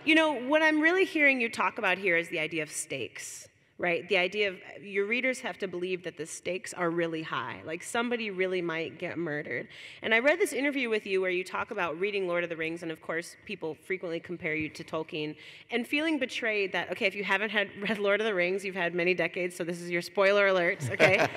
You know, what I'm really hearing you talk about here is the idea of stakes, right? The idea of your readers have to believe that the stakes are really high, like somebody really might get murdered. And I read this interview with you where you talk about reading Lord of the Rings, and of course, people frequently compare you to Tolkien, and feeling betrayed that, okay, if you haven't read Lord of the Rings, you've had many decades, so this is your spoiler alert, okay?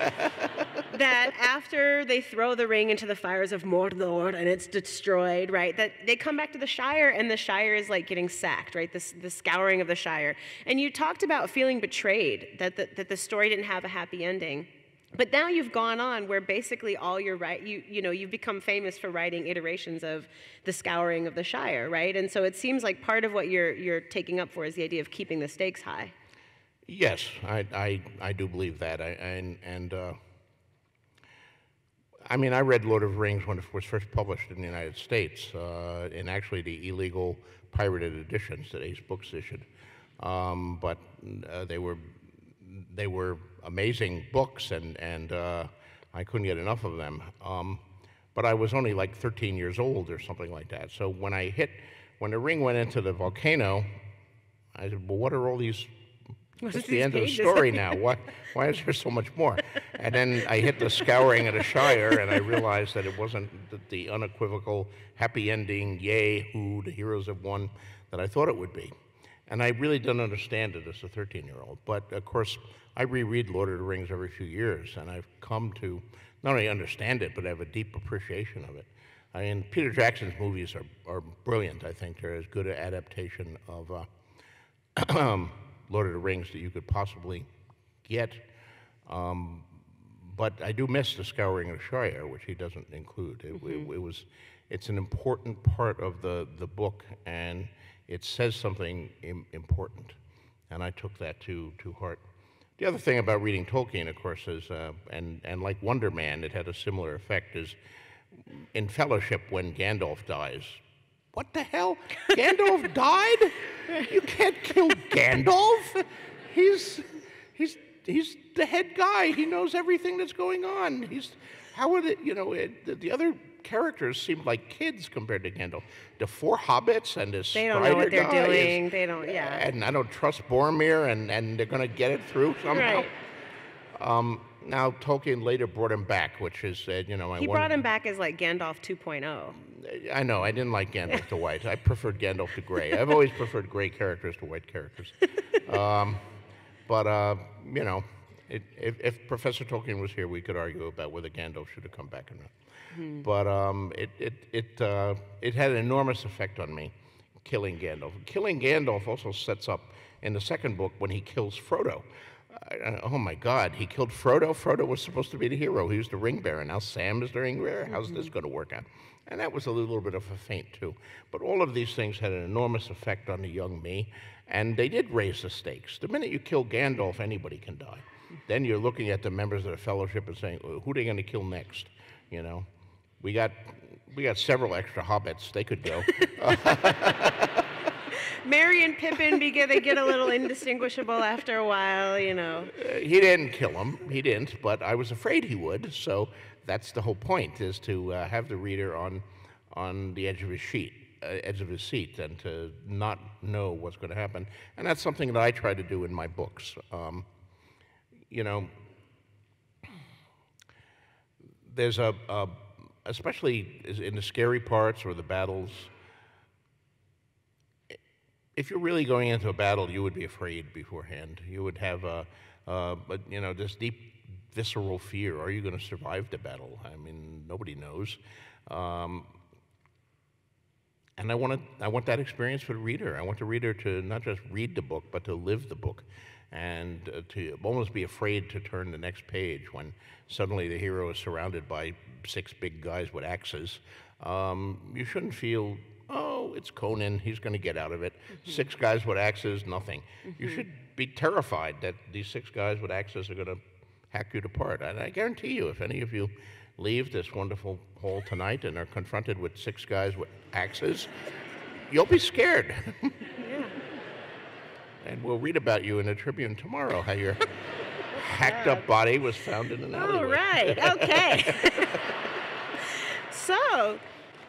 That after they throw the ring into the fires of Mordor and it's destroyed, right, that they come back to the Shire and the Shire is like getting sacked, right, the scouring of the Shire. And you talked about feeling betrayed, that the story didn't have a happy ending. But now you've gone on where basically all your you've become famous for writing iterations of the scouring of the Shire, right? And so it seems like part of what you're taking up for is the idea of keeping the stakes high. Yes, I do believe that. I mean, I read Lord of the Rings when it was first published in the United States, in actually the illegal pirated editions that Ace Books issued. But they were amazing books, and I couldn't get enough of them. But I was only like 13 years old or something like that. So when the ring went into the volcano, I said, well, what are all these? What's the end of the story now? Why is there so much more? And then I hit the scouring of the Shire, and I realized that it wasn't the unequivocal happy ending, yay, hoo, the heroes have won, that I thought it would be. And I really didn't understand it as a 13-year-old. But, of course, I reread Lord of the Rings every few years, and I've come to not only understand it, but have a deep appreciation of it. I mean, Peter Jackson's movies are brilliant, I think. They're as good an adaptation of Lord of the Rings that you could possibly get. But I do miss the scouring of the Shire, which he doesn't include. It's an important part of the book, and it says something important, and I took that to heart. The other thing about reading Tolkien, of course, is, and like Wonder Man, it had a similar effect, is in Fellowship when Gandalf dies. What the hell? Gandalf died? You can't kill Gandalf. He's the head guy. He knows everything that's going on. How would it? The other characters seemed like kids compared to Gandalf. The four hobbits and this They don't know what they're doing. They don't. Yeah. And I don't trust Boromir, and they're going to get it through somehow. Right. Now Tolkien later brought him back, which is he brought him back as like Gandalf 2.0. I know. I didn't like Gandalf to white. I preferred Gandalf to gray. I've always preferred gray characters to white characters. If Professor Tolkien was here, we could argue about whether Gandalf should have come back or not. Mm-hmm. But it had an enormous effect on me, killing Gandalf. Killing Gandalf also sets up in the second book when he kills Frodo. Oh my God, he killed Frodo. Frodo was supposed to be the hero. He was the ring bearer. Now Sam is the ring bearer. How's this going to work out? And that was a little bit of a feint too. But all of these things had an enormous effect on the young me, and they did raise the stakes. The minute you kill Gandalf, anybody can die. Then you're looking at the members of the Fellowship and saying, who are they going to kill next? We got several extra hobbits. They could go. Merry and Pippin, they get a little indistinguishable after a while, He didn't kill him. He didn't, but I was afraid he would. So that's the whole point, is to have the reader on the edge of his seat, and to not know what's going to happen. And that's something that I try to do in my books. There's especially in the scary parts or the battles, if you're really going into a battle, you would be afraid beforehand. You would have this deep, visceral fear. Are you going to survive the battle? I mean, nobody knows. And I want that experience for the reader. I want the reader to not just read the book, but to live the book, and to almost be afraid to turn the next page when suddenly the hero is surrounded by 6 big guys with axes. You shouldn't feel, oh, it's Conan, he's going to get out of it. Mm-hmm. 6 guys with axes, nothing. Mm-hmm. You should be terrified that these 6 guys with axes are going to hack you apart. And I guarantee you, if any of you leave this wonderful hall tonight and are confronted with 6 guys with axes, you'll be scared. Yeah. And we'll read about you in the Tribune tomorrow, how your hacked up body was found in an alleyway. All right, okay. So,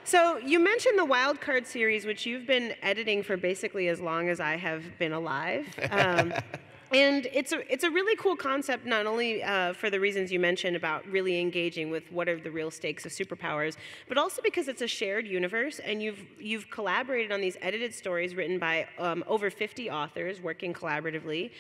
So you mentioned the Wild Card series, which you've been editing for basically as long as I have been alive. And it's a really cool concept, not only for the reasons you mentioned about really engaging with what are the real stakes of superpowers, but also because it's a shared universe, and you've collaborated on these edited stories written by over 50 authors working collaboratively,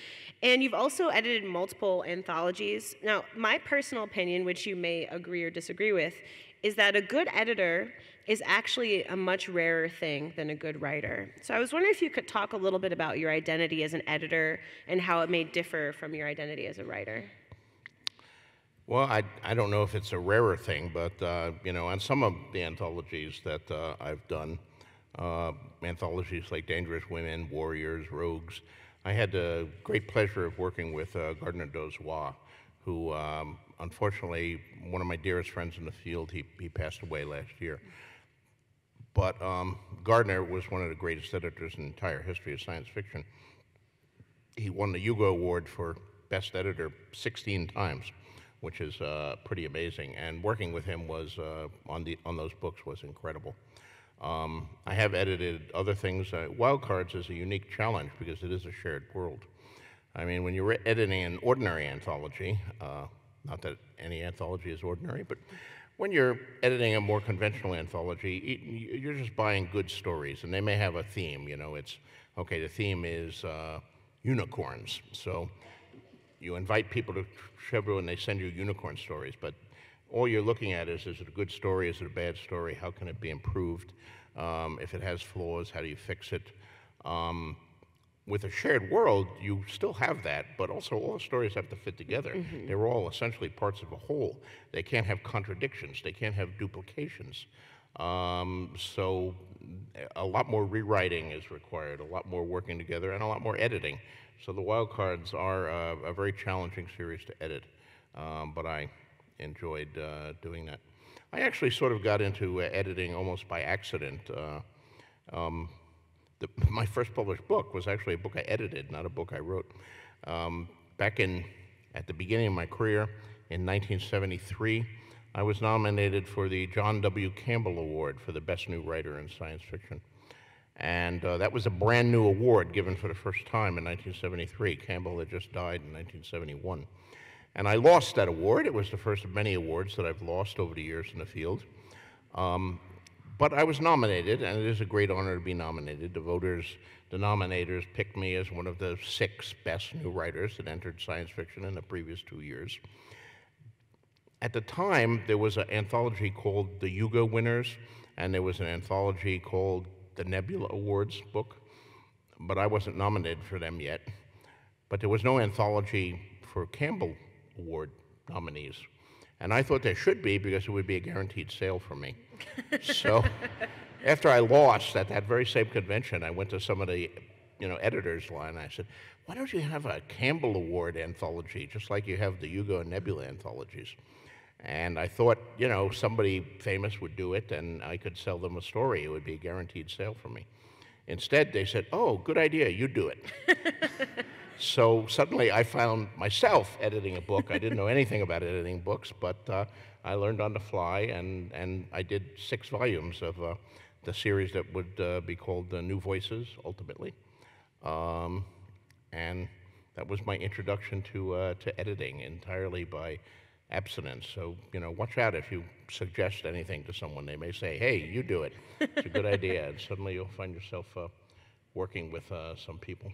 and you've also edited multiple anthologies. Now, my personal opinion, which you may agree or disagree with, is that a good editor is actually a much rarer thing than a good writer. So I was wondering if you could talk a little bit about your identity as an editor and how it may differ from your identity as a writer. Well, I don't know if it's a rarer thing, but on some of the anthologies that I've done, anthologies like Dangerous Women, Warriors, Rogues, I had the great pleasure of working with Gardner Dozois, who unfortunately, one of my dearest friends in the field, he passed away last year. But Gardner was one of the greatest editors in the entire history of science fiction. He won the Hugo Award for Best Editor 16 times, which is pretty amazing. And working with him was on those books was incredible. I have edited other things. Wild Cards is a unique challenge because it is a shared world. I mean, when you're editing an ordinary anthology, not that any anthology is ordinary, but when you're editing a more conventional anthology, you're just buying good stories, and they may have a theme. It's, okay, the theme is unicorns. So you invite people to Chevrolet and they send you unicorn stories, but all you're looking at is it a good story, is it a bad story, how can it be improved? If it has flaws, how do you fix it? With a shared world, you still have that, but also all the stories have to fit together. Mm-hmm. They're all essentially parts of a whole. They can't have contradictions. They can't have duplications. So a lot more rewriting is required, a lot more working together, and a lot more editing. So the Wild Cards are a very challenging series to edit, but I enjoyed doing that. I actually sort of got into editing almost by accident. My first published book was actually a book I edited, not a book I wrote. At the beginning of my career, in 1973, I was nominated for the John W. Campbell Award for the Best New Writer in Science Fiction. And that was a brand new award given for the first time in 1973. Campbell had just died in 1971. And I lost that award. It was the first of many awards that I've lost over the years in the field. But I was nominated, and it is a great honor to be nominated. The nominators picked me as one of the 6 best new writers that entered science fiction in the previous 2 years. At the time, there was an anthology called the Hugo Winners, and there was an anthology called the Nebula Awards book, but I wasn't nominated for them yet. But there was no anthology for Campbell Award nominees. And I thought there should be because it would be a guaranteed sale for me. So after I lost at that very same convention, I went to some of the editors line and I said, why don't you have a Campbell Award anthology, just like you have the Hugo and Nebula anthologies? And I thought, somebody famous would do it and I could sell them a story. It would be a guaranteed sale for me. Instead, they said, oh, good idea, you do it. So suddenly I found myself editing a book. I didn't know anything about editing books, but I learned on the fly, and I did 6 volumes of the series that would be called New Voices, ultimately. And that was my introduction to editing entirely by abstinence. So, watch out if you suggest anything to someone. They may say, hey, you do it. It's a good idea. And suddenly you'll find yourself working with some people.